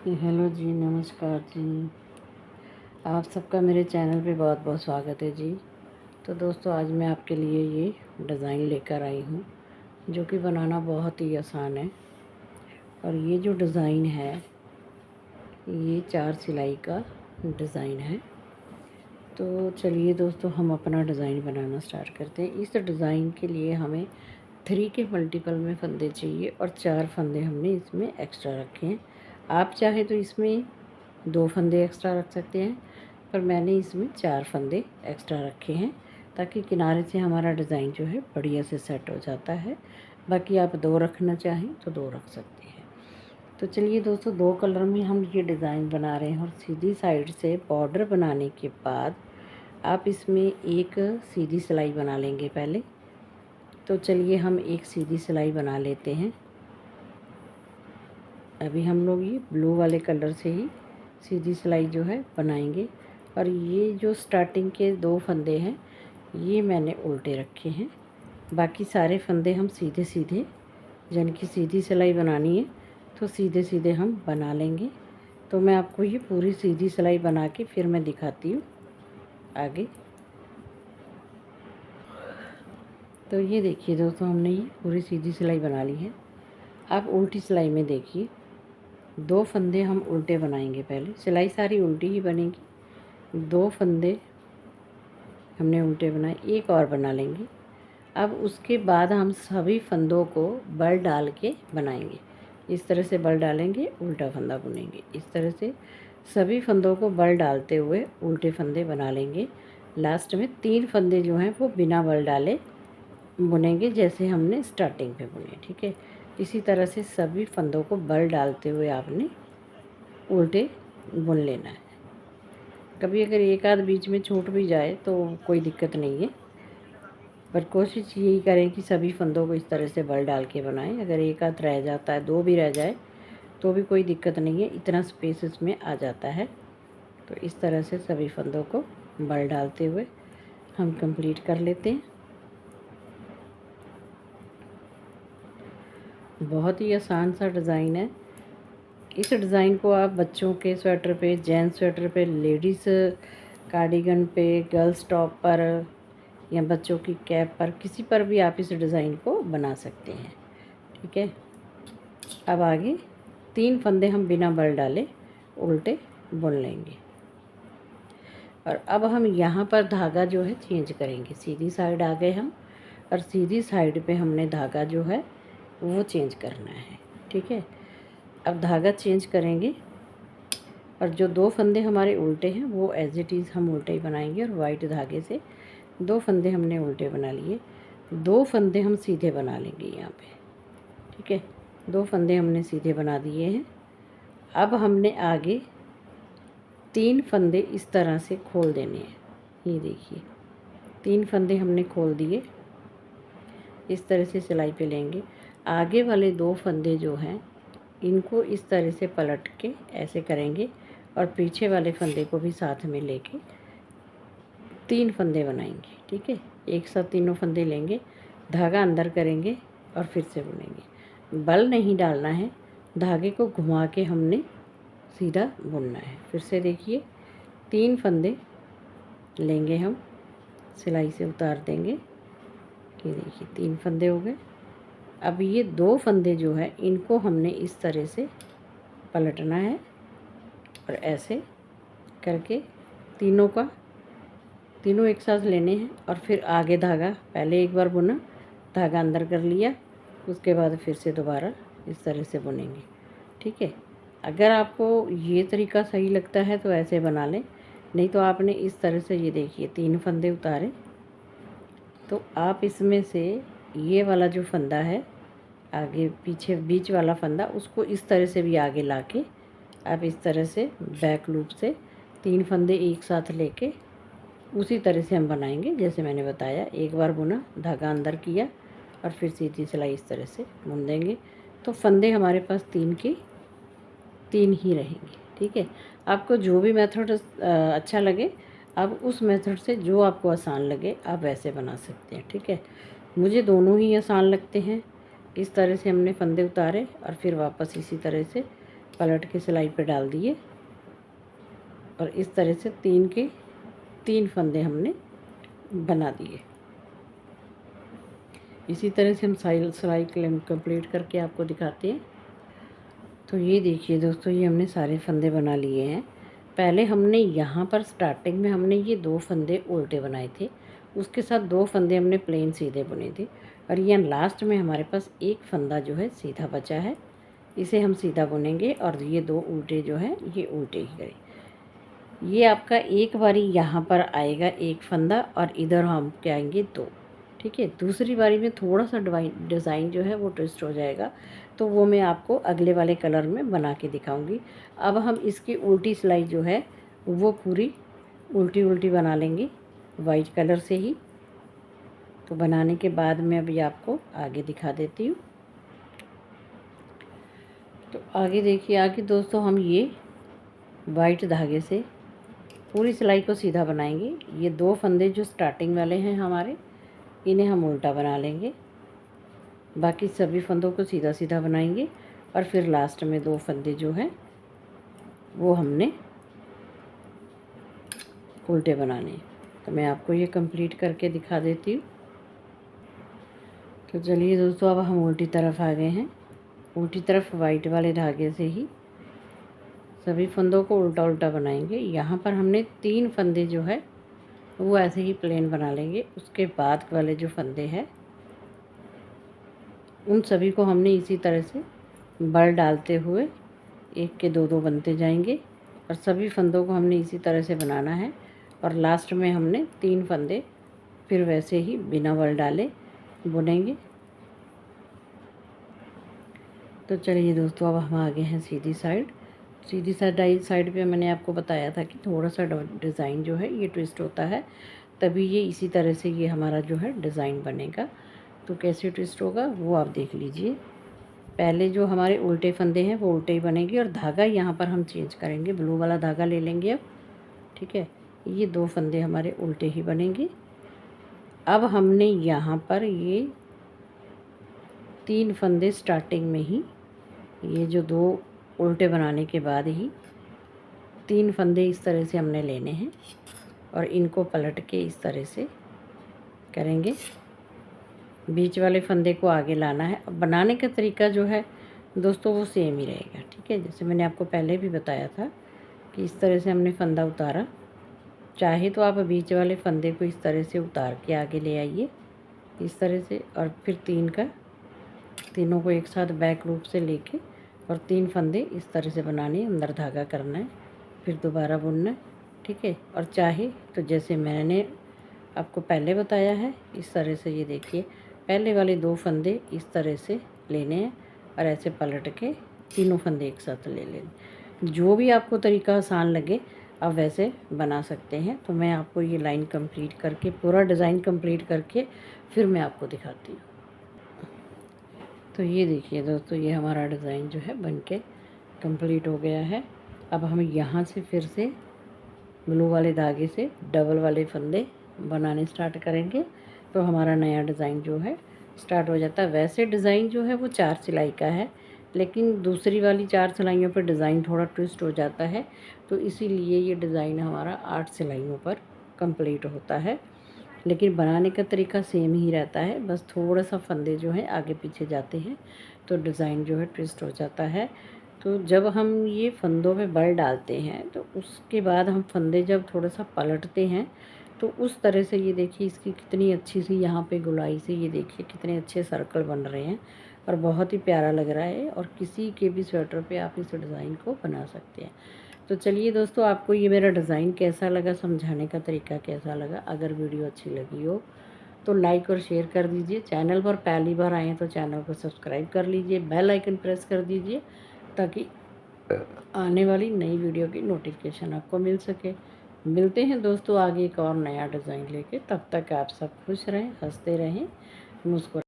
Hello जी, नमस्कार जी। आप सबका मेरे चैनल पे बहुत बहुत स्वागत है जी। तो दोस्तों, आज मैं आपके लिए ये डिज़ाइन लेकर आई हूँ जो कि बनाना बहुत ही आसान है। और ये जो डिज़ाइन है, ये 4 सिलाई का डिज़ाइन है। तो चलिए दोस्तों, हम अपना डिज़ाइन बनाना स्टार्ट करते हैं। इस डिज़ाइन के लिए हमें 3 के मल्टीपल में फंदे चाहिए और 4 फंदे हमने इसमें एक्स्ट्रा रखे हैं। आप चाहे तो इसमें 2 फंदे एक्स्ट्रा रख सकते हैं, पर मैंने इसमें 4 फंदे एक्स्ट्रा रखे हैं ताकि किनारे से हमारा डिज़ाइन जो है बढ़िया से सेट हो जाता है। बाकी आप 2 रखना चाहें तो 2 रख सकते हैं। तो चलिए दोस्तों, 2 कलर में हम ये डिज़ाइन बना रहे हैं। और सीधी साइड से बॉर्डर बनाने के बाद आप इसमें एक सीधी सिलाई बना लेंगे पहले। तो चलिए हम एक सीधी सिलाई बना लेते हैं। अभी हम लोग ये ब्लू वाले कलर से ही सीधी सिलाई जो है बनाएंगे। और ये जो स्टार्टिंग के 2 फंदे हैं, ये मैंने उल्टे रखे हैं। बाकी सारे फंदे हम सीधे सीधे, यानी कि सीधी सिलाई बनानी है तो सीधे सीधे हम बना लेंगे। तो मैं आपको ये पूरी सीधी सिलाई बना के फिर मैं दिखाती हूँ आगे। तो ये देखिए दोस्तों, हमने ये पूरी सीधी सिलाई बना ली है। आप उल्टी सिलाई में देखिए, 2 फंदे हम उल्टे बनाएंगे। पहले सिलाई सारी उल्टी ही बनेगी। 2 फंदे हमने उल्टे बनाए, एक और बना लेंगे। अब उसके बाद हम सभी फंदों को बल डाल के बनाएंगे। इस तरह से बल डालेंगे, उल्टा फंदा बुनेंगे। इस तरह से सभी फंदों को बल डालते हुए उल्टे फंदे बना लेंगे। लास्ट में 3 फंदे जो हैं वो बिना बल डाले बुनेंगे, जैसे हमने स्टार्टिंग पे बुने। ठीक है, इसी तरह से सभी फंदों को बल डालते हुए आपने उल्टे बुन लेना है। कभी अगर एक आध बीच में छूट भी जाए तो कोई दिक्कत नहीं है, पर कोशिश यही करें कि सभी फंदों को इस तरह से बल डाल के बनाएं। अगर एक आध रह जाता है, 2 भी रह जाए तो भी कोई दिक्कत नहीं है, इतना स्पेस इसमें आ जाता है। तो इस तरह से सभी फंदों को बल डालते हुए हम कंप्लीट कर लेते हैं। बहुत ही आसान सा डिज़ाइन है। इस डिज़ाइन को आप बच्चों के स्वेटर पे, जेंट्स स्वेटर पे, लेडीज़ कार्डिगन पे, गर्ल्स टॉप पर या बच्चों की कैप पर, किसी पर भी आप इस डिज़ाइन को बना सकते हैं। ठीक है, अब आगे 3 फंदे हम बिना बल डाले उल्टे बुन लेंगे। और अब हम यहाँ पर धागा जो है चेंज करेंगे। सीधी साइड आ गए हम, और सीधी साइड पे हमने धागा जो है वो चेंज करना है। ठीक है, अब धागा चेंज करेंगे और जो 2 फंदे हमारे उल्टे हैं वो एज इट इज़ हम उल्टे ही बनाएंगे। और वाइट धागे से 2 फंदे हमने उल्टे बना लिए, 2 फंदे हम सीधे बना लेंगे यहाँ पे। ठीक है, 2 फंदे हमने सीधे बना दिए हैं। अब हमने आगे 3 फंदे इस तरह से खोल देने हैं। ये देखिए, 3 फंदे हमने खोल दिए। इस तरह से सिलाई पे लेंगे। आगे वाले 2 फंदे जो हैं इनको इस तरह से पलट के ऐसे करेंगे, और पीछे वाले फंदे को भी साथ में लेके 3 फंदे बनाएंगे। ठीक है, एक साथ तीनों फंदे लेंगे, धागा अंदर करेंगे और फिर से बुनेंगे। बल नहीं डालना है, धागे को घुमा के हमने सीधा बुनना है। फिर से देखिए, 3 फंदे लेंगे हम, सिलाई से उतार देंगे। ये देखिए 3 फंदे हो गए। अब ये 2 फंदे जो है इनको हमने इस तरह से पलटना है और ऐसे करके तीनों एक साथ लेने हैं। और फिर आगे धागा पहले एक बार बुना, धागा अंदर कर लिया, उसके बाद फिर से दोबारा इस तरह से बुनेंगे। ठीक है, अगर आपको ये तरीका सही लगता है तो ऐसे बना लें, नहीं तो आपने इस तरह से, ये देखिए 3 फंदे उतारे, तो आप इसमें से ये वाला जो फंदा है आगे पीछे बीच वाला फंदा, उसको इस तरह से भी आगे लाके आप इस तरह से बैक लूप से 3 फंदे एक साथ लेके उसी तरह से हम बनाएंगे जैसे मैंने बताया। एक बार बुना, धागा अंदर किया और फिर सीधी सिलाई इस तरह से बुन देंगे। तो फंदे हमारे पास 3 के 3 ही रहेंगे। ठीक है, आपको जो भी मेथड अच्छा लगे, आप उस मेथड से जो आपको आसान लगे आप वैसे बना सकते हैं। ठीक है, मुझे दोनों ही आसान लगते हैं। इस तरह से हमने फंदे उतारे और फिर वापस इसी तरह से पलट के सिलाई पे डाल दिए और इस तरह से 3 के 3 फंदे हमने बना दिए। इसी तरह से हम सिलाई कंप्लीट करके आपको दिखाते हैं। तो ये देखिए दोस्तों, ये हमने सारे फंदे बना लिए हैं। पहले हमने यहाँ पर स्टार्टिंग में हमने ये 2 फंदे उल्टे बनाए थे, उसके साथ 2 फंदे हमने प्लेन सीधे बुने थे, और ये लास्ट में हमारे पास एक फंदा जो है सीधा बचा है, इसे हम सीधा बुनेंगे और ये 2 उल्टे जो है ये उल्टे ही करें। ये आपका एक बारी यहाँ पर आएगा एक फंदा और इधर हम क्या आएंगे 2, ठीक है। दूसरी बारी में थोड़ा सा डिज़ाइन जो है वो ट्विस्ट हो जाएगा, तो वो मैं आपको अगले वाले कलर में बना के दिखाऊंगी। अब हम इसकी उल्टी सिलाई जो है वो पूरी उल्टी उल्टी बना लेंगे वाइट कलर से ही। तो बनाने के बाद मैं अभी आपको आगे दिखा देती हूँ। तो आगे देखिए, आगे दोस्तों हम ये वाइट धागे से पूरी सिलाई को सीधा बनाएंगे। ये 2 फंदे जो स्टार्टिंग वाले हैं हमारे, इन्हें हम उल्टा बना लेंगे। बाकी सभी फंदों को सीधा सीधा बनाएंगे और फिर लास्ट में 2 फंदे जो हैं वो हमने उल्टे बनाने हैं। तो मैं आपको ये कंप्लीट करके दिखा देती हूँ। तो चलिए दोस्तों, अब हम उल्टी तरफ आ गए हैं। उल्टी तरफ वाइट वाले धागे से ही सभी फंदों को उल्टा उल्टा बनाएंगे। यहाँ पर हमने 3 फंदे जो है वो ऐसे ही प्लेन बना लेंगे। उसके बाद वाले जो फंदे हैं उन सभी को हमने इसी तरह से बल डालते हुए 1 के 2 बनते जाएंगे और सभी फंदों को हमने इसी तरह से बनाना है। और लास्ट में हमने 3 फंदे फिर वैसे ही बिना बल डाले बुनेंगे। तो चलिए दोस्तों, अब हम आ गए हैं सीधी साइड। सीधी साइड पे मैंने आपको बताया था कि थोड़ा सा डिज़ाइन जो है ये ट्विस्ट होता है, तभी ये इसी तरह से ये हमारा जो है डिज़ाइन बनेगा। तो कैसे ट्विस्ट होगा वो आप देख लीजिए। पहले जो हमारे उल्टे फंदे हैं वो उल्टे ही बनेंगे और धागा यहाँ पर हम चेंज करेंगे, ब्लू वाला धागा ले लेंगे अब, ठीक है। ये 2 फंदे हमारे उल्टे ही बनेंगे। अब हमने यहाँ पर ये 3 फंदे स्टार्टिंग में ही, ये जो 2 उल्टे बनाने के बाद ही 3 फंदे इस तरह से हमने लेने हैं और इनको पलट के इस तरह से करेंगे। बीच वाले फंदे को आगे लाना है। अब बनाने का तरीका जो है दोस्तों वो सेम ही रहेगा, ठीक है। जैसे मैंने आपको पहले भी बताया था कि इस तरह से हमने फंदा उतारा। चाहे तो आप बीच वाले फंदे को इस तरह से उतार के आगे ले आइए इस तरह से, और फिर तीनों को एक साथ बैक लूप से लेके और 3 फंदे इस तरह से बनाने, अंदर धागा करना है, फिर दोबारा बुनना है, ठीक है। और चाहे तो जैसे मैंने आपको पहले बताया है इस तरह से, ये देखिए पहले वाले 2 फंदे इस तरह से लेने हैं और ऐसे पलट के तीनों फंदे एक साथ ले लेने। जो भी आपको तरीका आसान लगे आप वैसे बना सकते हैं। तो मैं आपको ये लाइन कंप्लीट करके, पूरा डिज़ाइन कंप्लीट करके फिर मैं आपको दिखाती हूँ। तो ये देखिए दोस्तों, ये हमारा डिज़ाइन जो है बनके कंप्लीट हो गया है। अब हम यहाँ से फिर से ब्लू वाले धागे से डबल वाले फंदे बनाने स्टार्ट करेंगे, तो हमारा नया डिज़ाइन जो है स्टार्ट हो जाता है। वैसे डिज़ाइन जो है वो 4 सिलाई का है, लेकिन दूसरी वाली 4 सिलाइयों पर डिज़ाइन थोड़ा ट्विस्ट हो जाता है, तो इसीलिए ये डिज़ाइन हमारा 8 सिलाइयों पर कंप्लीट होता है। लेकिन बनाने का तरीका सेम ही रहता है, बस थोड़ा सा फंदे जो हैं आगे पीछे जाते हैं तो डिज़ाइन जो है ट्विस्ट हो जाता है। तो जब हम ये फंदों में बल डालते हैं तो उसके बाद हम फंदे जब थोड़ा सा पलटते हैं तो उस तरह से, ये देखिए इसकी कितनी अच्छी सी यहाँ पे गुलाई से, ये देखिए कितने अच्छे सर्कल बन रहे हैं और बहुत ही प्यारा लग रहा है। और किसी के भी स्वेटर पे आप इस डिज़ाइन को बना सकते हैं। तो चलिए दोस्तों, आपको ये मेरा डिज़ाइन कैसा लगा, समझाने का तरीका कैसा लगा, अगर वीडियो अच्छी लगी हो तो लाइक और शेयर कर दीजिए। चैनल पर पहली बार आए तो चैनल को सब्सक्राइब कर लीजिए, बेल आइकन प्रेस कर दीजिए ताकि आने वाली नई वीडियो की नोटिफिकेशन आपको मिल सके। मिलते हैं दोस्तों आगे एक और नया डिज़ाइन लेके, तब तक आप सब खुश रहें, हंसते रहें, मुस्कुराएं।